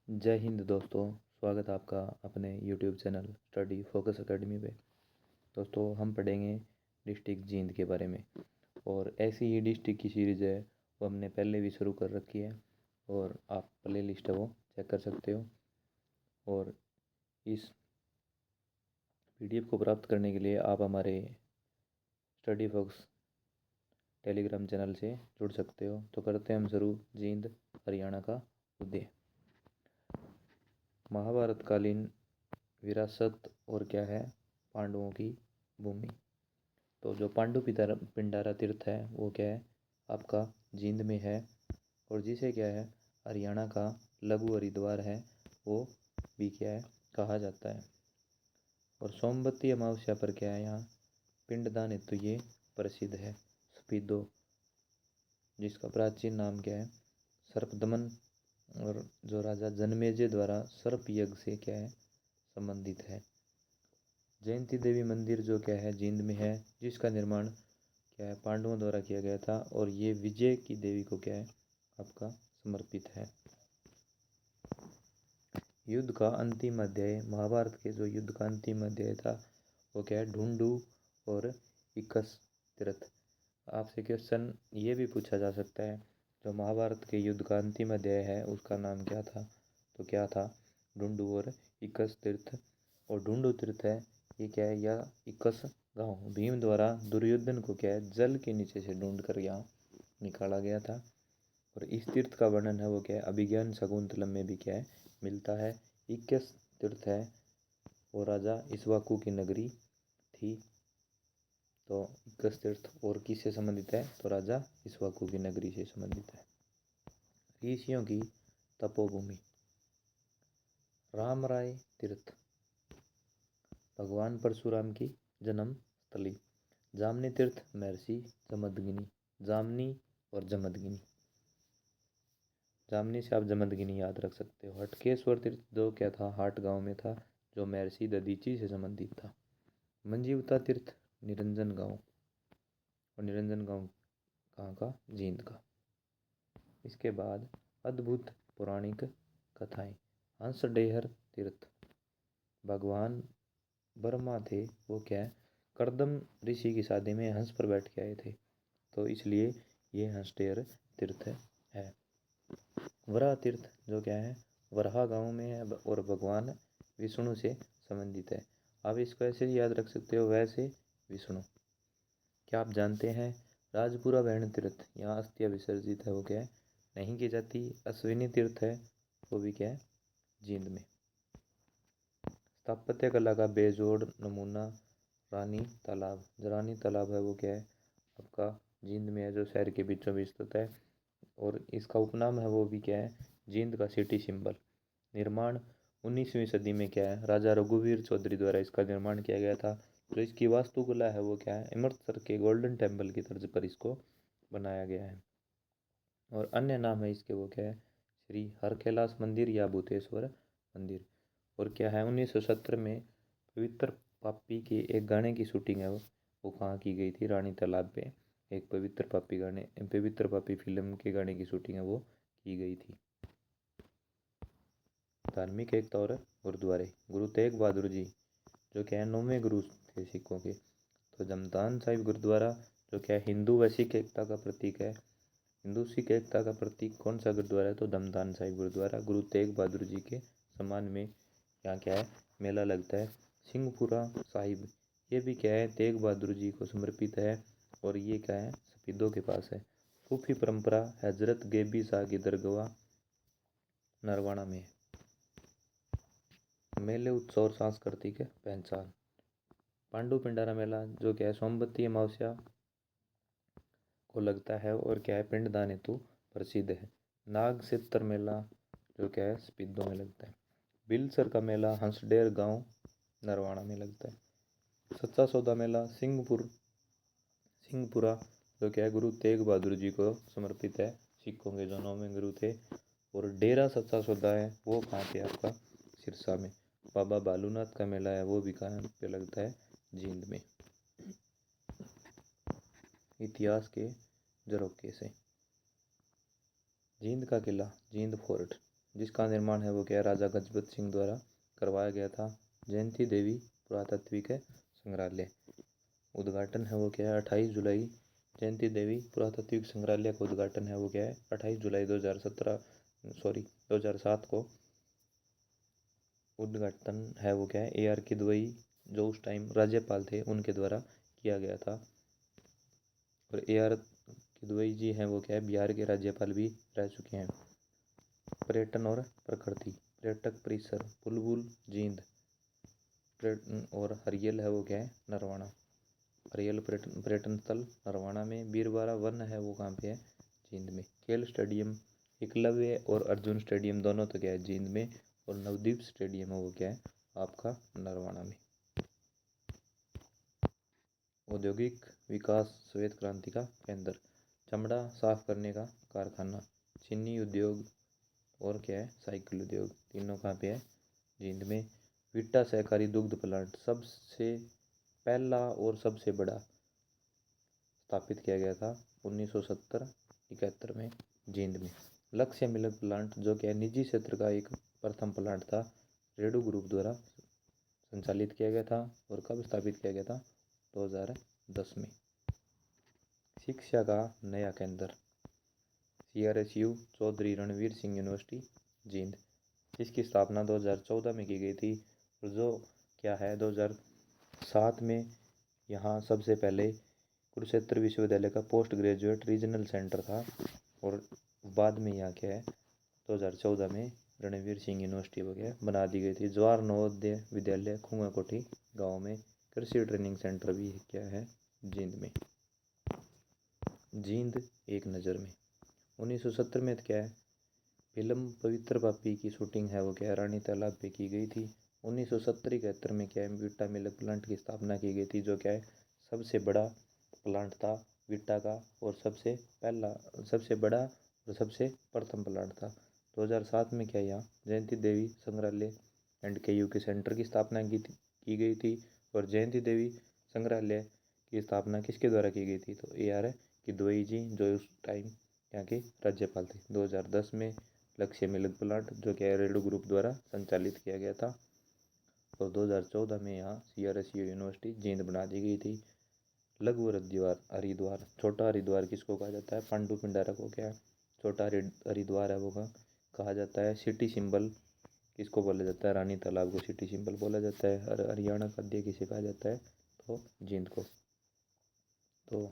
जय हिंद दोस्तों। स्वागत है आपका अपने YouTube channel study focus academy पे। दोस्तों हम पढ़ेंगे डिस्ट्रिक्ट जींद के बारे में, और ऐसी ही डिस्ट्रिक्ट की सीरीज़ है वो हमने पहले भी शुरू कर रखी है, और आप प्ले लिस्ट है वो चेक कर सकते हो। और इस PDF को प्राप्त करने के लिए आप हमारे स्टडी फोकस टेलीग्राम चैनल से जुड़ सकते हो। तो करते हैं हम शुरू जींद हरियाणा का उदय। महाभारत कालीन विरासत और क्या है, पांडवों की भूमि। तो जो पांडु पिंडारा तीर्थ है वो क्या है, आपका जींद में है, और जिसे क्या है हरियाणा का लघु हरिद्वार है वो भी क्या है कहा जाता है। और सोमवती अमावस्या पर क्या है यहाँ पिंडदान हेतु ये प्रसिद्ध है। स्पीदो, जिसका प्राचीन नाम क्या है सर्पदमन, और जो राजा जन्मेजय द्वारा सर्प यज्ञ से क्या है संबंधित है। जयंती देवी मंदिर जो क्या है जींद में है, जिसका निर्माण क्या है पांडवों द्वारा किया गया था, और ये विजय की देवी को क्या है आपका समर्पित है। युद्ध का अंतिम अध्याय, महाभारत के जो युद्ध का अंतिम अध्याय था वो क्या है ढूंढू और इकस तीर्थ। आपसे क्वेश्चन ये भी पूछा जा सकता है, जो महाभारत के युद्ध का अंतिम अध्याय है उसका नाम क्या था, तो क्या था ढूंढू और इकस तीर्थ। और ढूंढू तीर्थ है ये क्या है, या इकस गांव भीम द्वारा दुर्योधन को क्या है जल के नीचे से ढूंढ कर यहाँ निकाला गया था। और इस तीर्थ का वर्णन है वो क्या है अभिज्ञान शकुंतलम में भी क्या है मिलता है। इक्कस तीर्थ है वो राजा इक्ष्वाकु की नगरी थी। तो इक्कस तीर्थ और किससे संबंधित है, तो राजा इक्ष्वाकु की नगरी से संबंधित है। ऋषियों की तपोभूमि, रामराय तीर्थ भगवान परशुराम की जन्म स्थली। जामनी तीर्थ महर्षि जमदग्नि, जामनी और जमदग्नि, जामनी से आप जमदग्नि याद रख सकते हो। हटकेश्वर तीर्थ जो क्या था हाट गांव में था, जो महर्षि दधीची से संबंधित था। मंजीवता तीर्थ निरंजन गांव, और निरंजन गांव कहाँ का, जींद का। इसके बाद अद्भुत पौराणिक कथाएं, हंसडेहर तीर्थ भगवान ब्रह्मा थे वो क्या है कर्दम ऋषि की शादी में हंस पर बैठ के आए थे, तो इसलिए ये हंसडेहर तीर्थ है। वराह तीर्थ जो क्या है वराहा गांव में है, और भगवान विष्णु से संबंधित है। आप इसको ऐसे ही याद रख सकते हो, वैसे विष्णु। क्या आप जानते हैं राजपुरा वैण तीर्थ, यहाँ अस्थियां विसर्जित है वो क्या है नहीं की जाती। अश्विनी तीर्थ है वो भी क्या है जींद में। स्थापत्य कला का बेजोड़ नमूना रानी तालाब, जो रानी तालाब है वो क्या है आपका जींद में है, जो शहर के बीचों बीच स्थित है। और इसका उपनाम है वो भी क्या है जींद का सिटी सिंबल। निर्माण 19वीं सदी में क्या है राजा रघुवीर चौधरी द्वारा इसका निर्माण किया गया था। जो इसकी वास्तुकला है वो क्या है अमृतसर के गोल्डन टेम्पल की तर्ज पर इसको बनाया गया है। और अन्य नाम है इसके वो क्या है श्री हरकैलाश मंदिर या भूतेश्वर मंदिर। और क्या है 1970 में पवित्र पापी के एक गाने की शूटिंग है वो कहाँ की गई थी, रानी तालाब पे। एक पवित्र पापी फिल्म के गाने की शूटिंग है वो की गई थी। धार्मिक एकता और गुरुद्वारे, गुरु तेग बहादुर जी जो क्या है 9वें गुरु थे सिखों के। तो जमदान साहिब गुरुद्वारा जो क्या है हिंदू व सिख एकता का प्रतीक है। हिंदू सिख एकता का प्रतीक कौन सा गुरुद्वारा है, तो दमदान साहिब गुरुद्वारा। गुरु तेग बहादुर जी के सम्मान में यहाँ क्या है मेला लगता है। सिंहपुरा साहिब ये भी क्या है तेग बहादुर जी को समर्पित है, और ये क्या है सफीदों के पास है। सूफी परंपरा हजरत गेबी शाह की दरगाह नरवाणा में। मेले उत्सव और सांस्कृतिक पहचान, पांडु पिंडारा मेला जो क्या है सोमवती अमावस्या को लगता है, और क्या है पिंडदान हेतु प्रसिद्ध है। नाग सितर मेला जो क्या है स्पीदों में लगता है। बिलसर का मेला हंसडेर गांव नरवाणा में लगता है। सच्चा सौदा मेला सिंहपुरा जो क्या है गुरु तेग बहादुर जी को समर्पित है, सिखों के जो 9वें गुरु थे। और डेरा सच्चा सौदा है वो कहाँ पे आपका सिरसा में। बाबा बालूनाथ का मेला है वो भी कहाँ पे लगता है जींद में। इतिहास के झरोखे से, जींद का किला जींद फोर्ट जिसका निर्माण है वो क्या है, राजा गजपत सिंह द्वारा करवाया गया था। जयंती देवी पुरातत्विक संग्रहालय, उद्घाटन है वो क्या है, 28 जुलाई। जयंती देवी पुरातत्विक संग्रहालय का उद्घाटन है वो क्या है, 28 जुलाई 2007 को उद्घाटन है वो क्या है, AR किदवई जो उस टाइम राज्यपाल थे उनके द्वारा किया गया था। और AR किदवई जी हैं वो क्या है, बिहार के राज्यपाल भी रह चुके हैं। पर्यटन और प्रकृति, पर्यटक परिसर बुलबुल जींद, और हरियल है वो क्या है, नरवाना। हरियल पर्यटन स्थल नरवाना में। बीरबारा वन है वो कहाँ पे है, जींद में। खेल स्टेडियम एकलव्य और अर्जुन स्टेडियम दोनों तो क्या है, जींद में। और नवदीप स्टेडियम है वो क्या है, आपका नरवाना में। औद्योगिक विकास श्वेत क्रांति का केंद्र, चमड़ा साफ करने का कारखाना, चीनी उद्योग और क्या है, साइकिल उद्योग, तीनों कहाँ पे है, जींद में। विट्टा सहकारी दुग्ध प्लांट सबसे पहला और सबसे बड़ा स्थापित किया गया था 1970-71 में, जींद में। लक्ष्य मिल्क प्लांट जो कि निजी क्षेत्र का एक प्रथम प्लांट था, रेडू ग्रुप द्वारा संचालित किया गया था। और कब स्थापित किया गया था, 2010 में। शिक्षा का नया केंद्र, CRSU चौधरी रणवीर सिंह यूनिवर्सिटी जींद, जिसकी स्थापना 2014 में की गई थी। और जो क्या है, 2007 में यहाँ सबसे पहले कुरुक्षेत्र विश्वविद्यालय का पोस्ट ग्रेजुएट रीजनल सेंटर था। और बाद में यहाँ क्या है, 2014 में रणवीर सिंह यूनिवर्सिटी वगैरह बना दी गई थी। जवाहर नवोदय विद्यालय खुंगाकोठी गांव में। कृषि ट्रेनिंग सेंटर भी क्या है, जींद में। जींद एक नज़र में 1970 में तो क्या है, फिल्म पवित्र पापी की शूटिंग है वो क्या है, रानी तालाब पे की गई थी। 1970-71 में क्या है, विट्टा मिल्क प्लांट की स्थापना की गई थी, जो क्या है सबसे बड़ा प्लांट था विट्टा का। और सबसे बड़ा और सबसे प्रथम प्लांट था। 2007 में क्या यहाँ जयंती देवी संग्रहालय एंड KU के सेंटर की स्थापना की गई थी। और जयंती देवी संग्रहालय की स्थापना किसके द्वारा की गई थी, तो AR किदवई जी जो उस टाइम यहाँ के राज्यपाल थे। 2010 में लक्ष्य मिल्क प्लांट जो कि रेडू ग्रुप द्वारा संचालित किया गया था। और 2014 में यहाँ CRSU यूनिवर्सिटी जींद बना दी गई थी। लघु हरिद्वार, छोटा हरिद्वार किसको कहा जाता है, पांडु पिंडारा को क्या छोटा हरिद्वार है वो कहा जाता है। सिटी सिंबल किसको बोला जाता है, रानी तालाब को सिटी सिंबल बोला जाता है। हरियाणा का खाद्य किसे कहा जाता है, तो जींद को। तो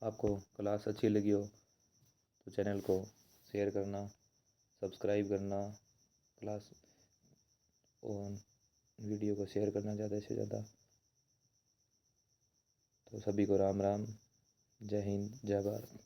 आपको क्लास अच्छी लगी हो तो चैनल को शेयर करना, सब्सक्राइब करना, क्लास और वीडियो को शेयर करना ज़्यादा से ज़्यादा। तो सभी को राम राम, जय हिंद, जय भारत।